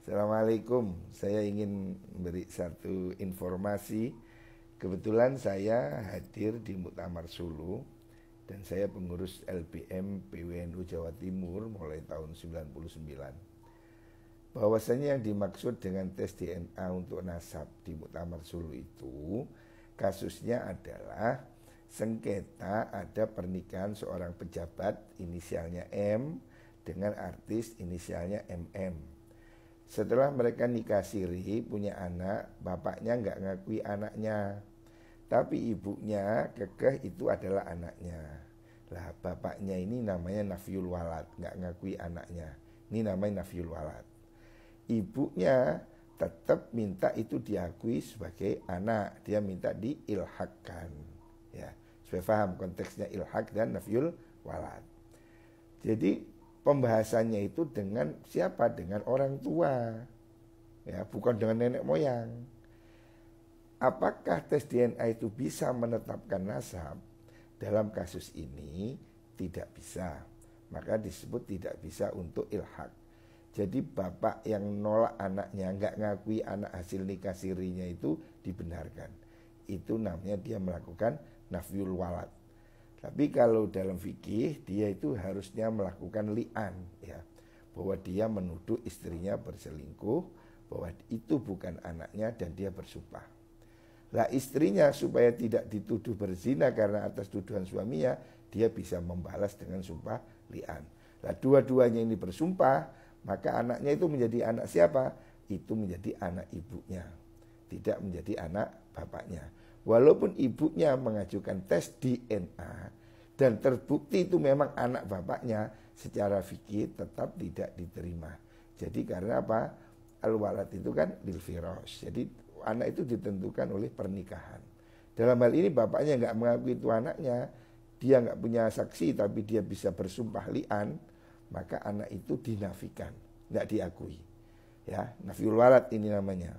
Assalamualaikum. Saya ingin memberi satu informasi. Kebetulan saya hadir di Muktamar Sulu dan saya pengurus LBM PWNU Jawa Timur mulai tahun 99. Bahwasanya yang dimaksud dengan tes DNA untuk nasab di Muktamar Sulu itu kasusnya adalah sengketa ada pernikahan seorang pejabat inisialnya M dengan artis inisialnya MM. Setelah mereka nikah siri, punya anak, bapaknya nggak ngakui anaknya. Tapi ibunya kekeh itu adalah anaknya. Lah bapaknya ini namanya Nafiyul Walad, nggak ngakui anaknya. Ini namanya Nafiyul Walad. Ibunya tetap minta itu diakui sebagai anak. Dia minta diilhakkan. Ya, supaya paham konteksnya ilhak dan Nafiyul Walad. Jadi pembahasannya itu dengan siapa? Dengan orang tua, ya, bukan dengan nenek moyang. Apakah tes DNA itu bisa menetapkan nasab? Dalam kasus ini tidak bisa, maka disebut tidak bisa untuk ilhak. Jadi bapak yang nolak anaknya, nggak ngakui anak hasil nikah sirinya itu dibenarkan. Itu namanya dia melakukan nafyul walad. Tapi kalau dalam fikih dia itu harusnya melakukan li'an, ya, bahwa dia menuduh istrinya berselingkuh, bahwa itu bukan anaknya dan dia bersumpah. Lah istrinya supaya tidak dituduh berzina karena atas tuduhan suaminya, dia bisa membalas dengan sumpah li'an. Lah dua-duanya ini bersumpah, maka anaknya itu menjadi anak siapa? Itu menjadi anak ibunya, tidak menjadi anak bapaknya. Walaupun ibunya mengajukan tes DNA dan terbukti itu memang anak bapaknya, secara fikih tetap tidak diterima. Jadi karena apa? Al-walad itu kan lil firas. Jadi anak itu ditentukan oleh pernikahan. Dalam hal ini bapaknya nggak mengakui itu anaknya, dia nggak punya saksi tapi dia bisa bersumpah li'an, maka anak itu dinafikan, nggak diakui. Ya, nafiyul walad ini namanya.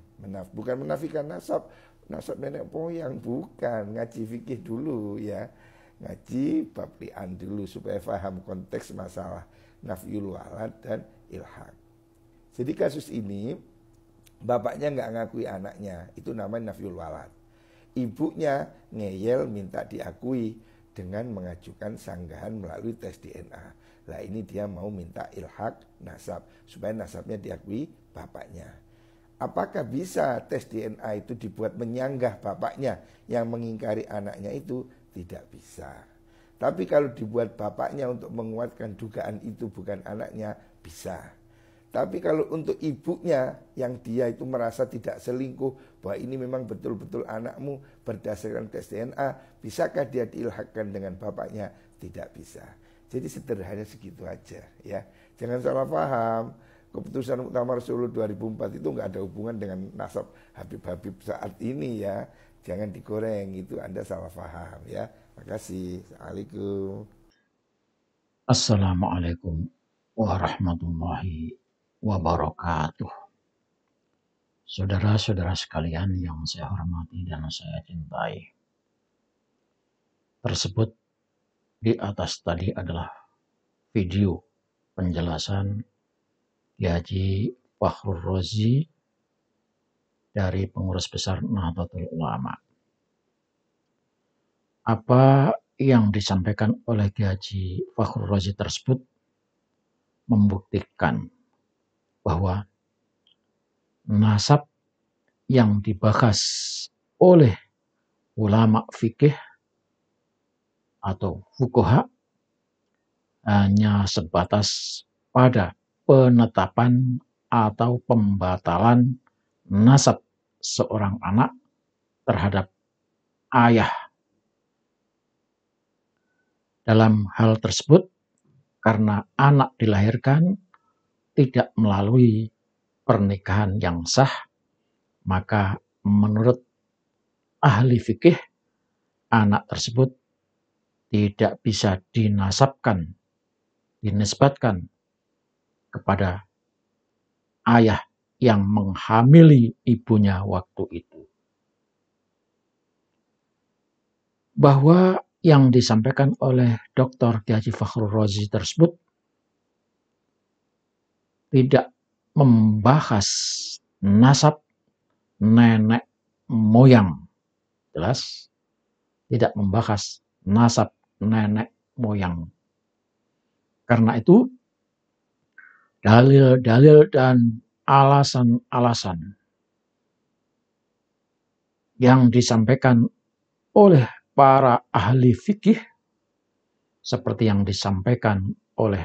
Bukan menafikan nasab. Nasab nenek moyang bukan, ngaji fikih dulu ya. Ngaji bab li'an dulu supaya paham konteks masalah nafyul walad dan ilhaq. Jadi kasus ini bapaknya nggak ngakui anaknya, itu namanya nafyul walad. Ibunya ngeyel minta diakui dengan mengajukan sanggahan melalui tes DNA. Lah ini dia mau minta ilhaq nasab supaya nasabnya diakui bapaknya. Apakah bisa tes DNA itu dibuat menyanggah bapaknya yang mengingkari anaknya itu? Tidak bisa. Tapi kalau dibuat bapaknya untuk menguatkan dugaan itu bukan anaknya, bisa. Tapi kalau untuk ibunya yang dia itu merasa tidak selingkuh, bahwa ini memang betul-betul anakmu berdasarkan tes DNA, bisakah dia diilhakkan dengan bapaknya? Tidak bisa. Jadi sederhana segitu aja ya. Jangan salah paham. Keputusan Muktamar Sulu 2004 itu nggak ada hubungan dengan nasab Habib-Habib saat ini ya. Jangan digoreng, itu Anda salah paham ya. Makasih. Assalamualaikum. Assalamualaikum warahmatullahi wabarakatuh. Saudara-saudara sekalian yang saya hormati dan saya cintai. Tersebut di atas tadi adalah video penjelasan Haji Fakhrul Razi dari pengurus besar Nahdlatul Ulama. Apa yang disampaikan oleh Haji Fakhrul Razi tersebut membuktikan bahwa nasab yang dibahas oleh ulama fikih atau fuqaha hanya sebatas pada penetapan atau pembatalan nasab seorang anak terhadap ayah. Dalam hal tersebut, karena anak dilahirkan tidak melalui pernikahan yang sah, maka menurut ahli fikih, anak tersebut tidak bisa dinasabkan, dinisbatkan kepada ayah yang menghamili ibunya waktu itu. Bahwa yang disampaikan oleh Dr. Haji Fakhrul Razi tersebut tidak membahas nasab nenek moyang. Jelas, tidak membahas nasab nenek moyang. Karena itu, dalil-dalil dan alasan-alasan yang disampaikan oleh para ahli fikih seperti yang disampaikan oleh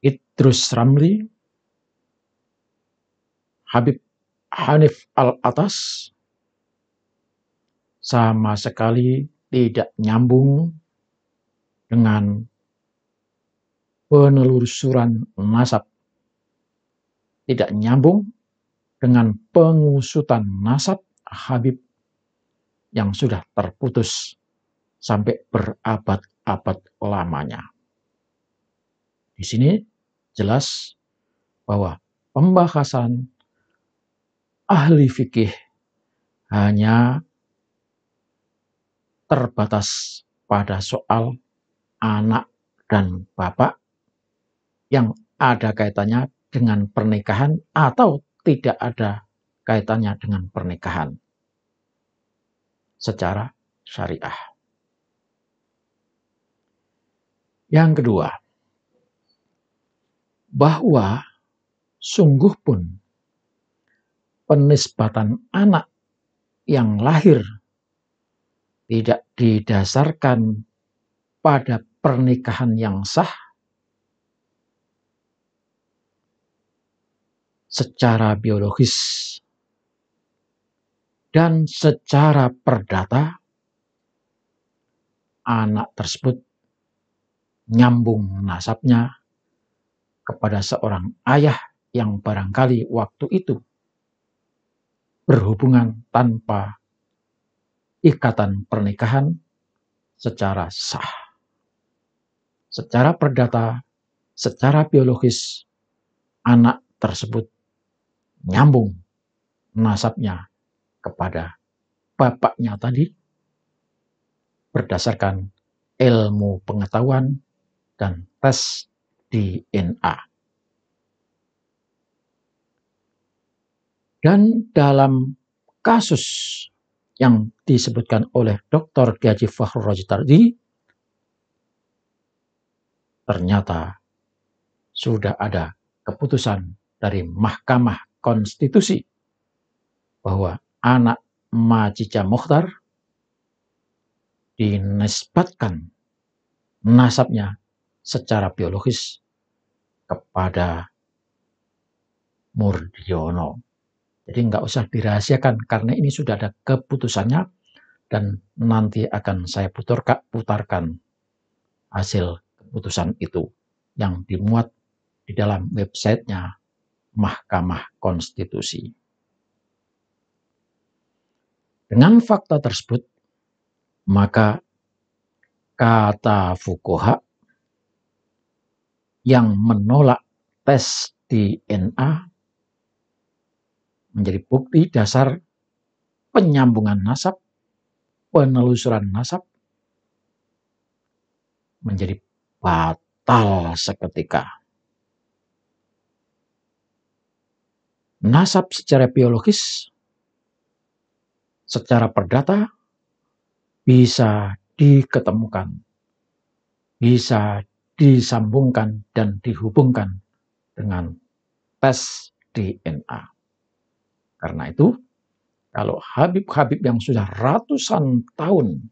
Idrus Ramli, Habib Hanif Al-Atas, sama sekali tidak nyambung dengan penelusuran nasab, tidak nyambung dengan pengusutan nasab Habib yang sudah terputus sampai berabad-abad lamanya. Di sini jelas bahwa pembahasan ahli fikih hanya terbatas pada soal anak dan bapak yang ada kaitannya dengan pernikahan atau tidak ada kaitannya dengan pernikahan secara syariah. Yang kedua, bahwa sungguh pun penisbatan anak yang lahir tidak didasarkan pada pernikahan yang sah secara biologis dan secara perdata, anak tersebut nyambung nasabnya kepada seorang ayah yang barangkali waktu itu berhubungan tanpa ikatan pernikahan secara sah. Secara perdata, secara biologis, anak tersebut nyambung nasabnya kepada bapaknya tadi berdasarkan ilmu pengetahuan dan tes DNA. Dan dalam kasus yang disebutkan oleh Dr. Kiai Haji Fakhrul Razi tadi, ternyata sudah ada keputusan dari Mahkamah Konstitusi bahwa anak Majica Mokhtar dinisbatkan nasabnya secara biologis kepada Murdiono. Jadi nggak usah dirahasiakan karena ini sudah ada keputusannya dan nanti akan saya putarkan hasil keputusan itu yang dimuat di dalam websitenya Mahkamah Konstitusi. Dengan fakta tersebut, maka kata fuqaha yang menolak tes DNA menjadi bukti dasar penyambungan nasab, penelusuran nasab, menjadi batal seketika. Nasab secara biologis, secara perdata, bisa diketemukan, bisa disambungkan dan dihubungkan dengan tes DNA. Karena itu, kalau Habib-Habib yang sudah ratusan tahun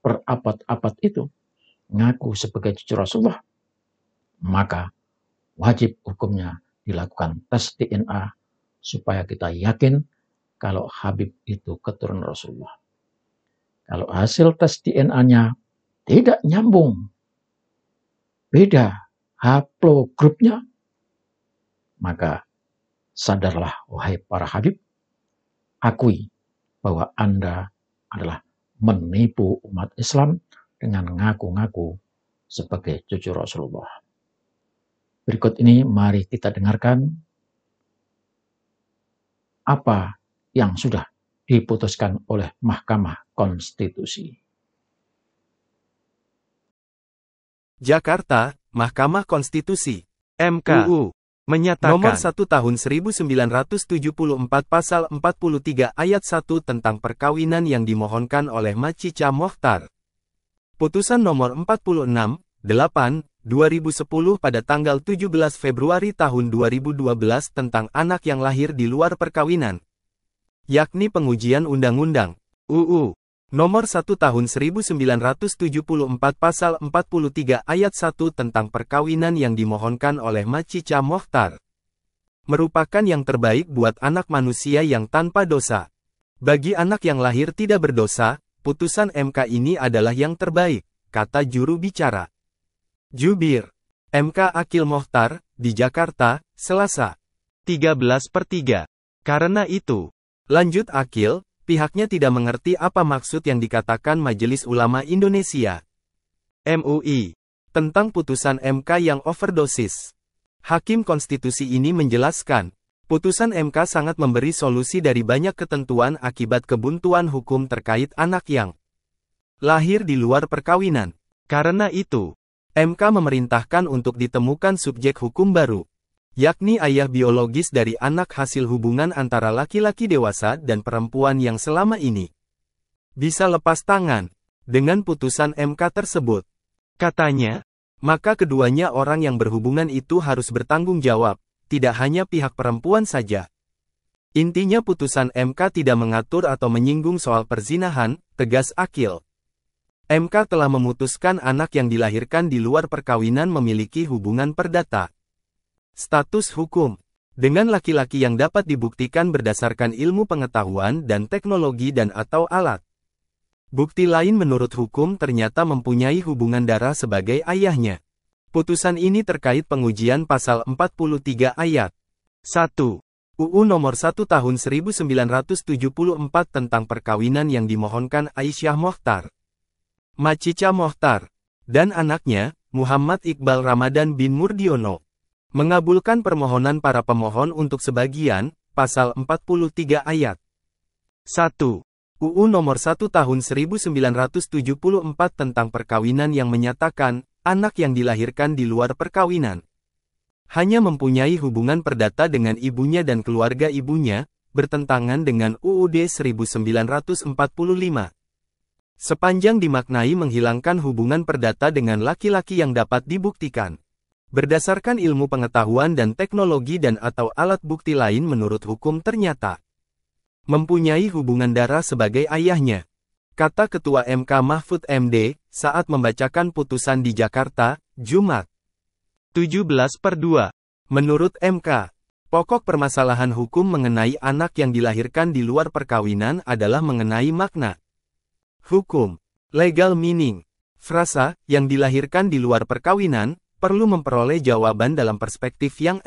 berabad-abad itu ngaku sebagai cucu Rasulullah, maka wajib hukumnya dilakukan tes DNA supaya kita yakin kalau Habib itu keturunan Rasulullah. Kalau hasil tes DNA-nya tidak nyambung, beda haplogrupnya, maka sadarlah wahai para Habib, akui bahwa Anda adalah menipu umat Islam dengan ngaku-ngaku sebagai cucu Rasulullah. Berikut ini mari kita dengarkan apa yang sudah diputuskan oleh Mahkamah Konstitusi. Jakarta, Mahkamah Konstitusi, MK. UU menyatakan Nomor 1 Tahun 1974 Pasal 43 Ayat 1 tentang perkawinan yang dimohonkan oleh Macica Mochtar. Putusan nomor 46, 8, 2010 pada tanggal 17 Februari tahun 2012 tentang anak yang lahir di luar perkawinan, yakni pengujian Undang-Undang UU Nomor 1 Tahun 1974 Pasal 43 Ayat 1 tentang perkawinan yang dimohonkan oleh Macica Mochtar merupakan yang terbaik buat anak manusia yang tanpa dosa. Bagi anak yang lahir tidak berdosa, putusan MK ini adalah yang terbaik, kata juru bicara. Jubir MK Akil Mochtar, di Jakarta, Selasa 13/3. Karena itu, lanjut Akil, pihaknya tidak mengerti apa maksud yang dikatakan Majelis Ulama Indonesia (MUI) tentang putusan MK yang overdosis. Hakim konstitusi ini menjelaskan, putusan MK sangat memberi solusi dari banyak ketentuan akibat kebuntuan hukum terkait anak yang lahir di luar perkawinan. Karena itu, MK memerintahkan untuk ditemukan subjek hukum baru, yakni ayah biologis dari anak hasil hubungan antara laki-laki dewasa dan perempuan yang selama ini bisa lepas tangan dengan putusan MK tersebut. Katanya, maka keduanya orang yang berhubungan itu harus bertanggung jawab, tidak hanya pihak perempuan saja. Intinya putusan MK tidak mengatur atau menyinggung soal perzinahan, tegas Akil. MK telah memutuskan anak yang dilahirkan di luar perkawinan memiliki hubungan perdata. Status hukum dengan laki-laki yang dapat dibuktikan berdasarkan ilmu pengetahuan dan teknologi dan atau alat bukti lain menurut hukum ternyata mempunyai hubungan darah sebagai ayahnya. Putusan ini terkait pengujian pasal 43 ayat 1 UU Nomor 1 Tahun 1974 tentang perkawinan yang dimohonkan Aisyah Mochtar, Macica Mochtar, dan anaknya, Muhammad Iqbal Ramadan bin Murdiono, mengabulkan permohonan para pemohon untuk sebagian, pasal 43 ayat 1 UU Nomor 1 Tahun 1974 tentang perkawinan yang menyatakan, anak yang dilahirkan di luar perkawinan hanya mempunyai hubungan perdata dengan ibunya dan keluarga ibunya, bertentangan dengan UUD 1945. Sepanjang dimaknai menghilangkan hubungan perdata dengan laki-laki yang dapat dibuktikan berdasarkan ilmu pengetahuan dan teknologi dan atau alat bukti lain menurut hukum ternyata mempunyai hubungan darah sebagai ayahnya, kata Ketua MK Mahfud MD, saat membacakan putusan di Jakarta, Jumat 17/2. Menurut MK, pokok permasalahan hukum mengenai anak yang dilahirkan di luar perkawinan adalah mengenai makna hukum, legal meaning. Frasa, yang dilahirkan di luar perkawinan, perlu memperoleh jawaban dalam perspektif yang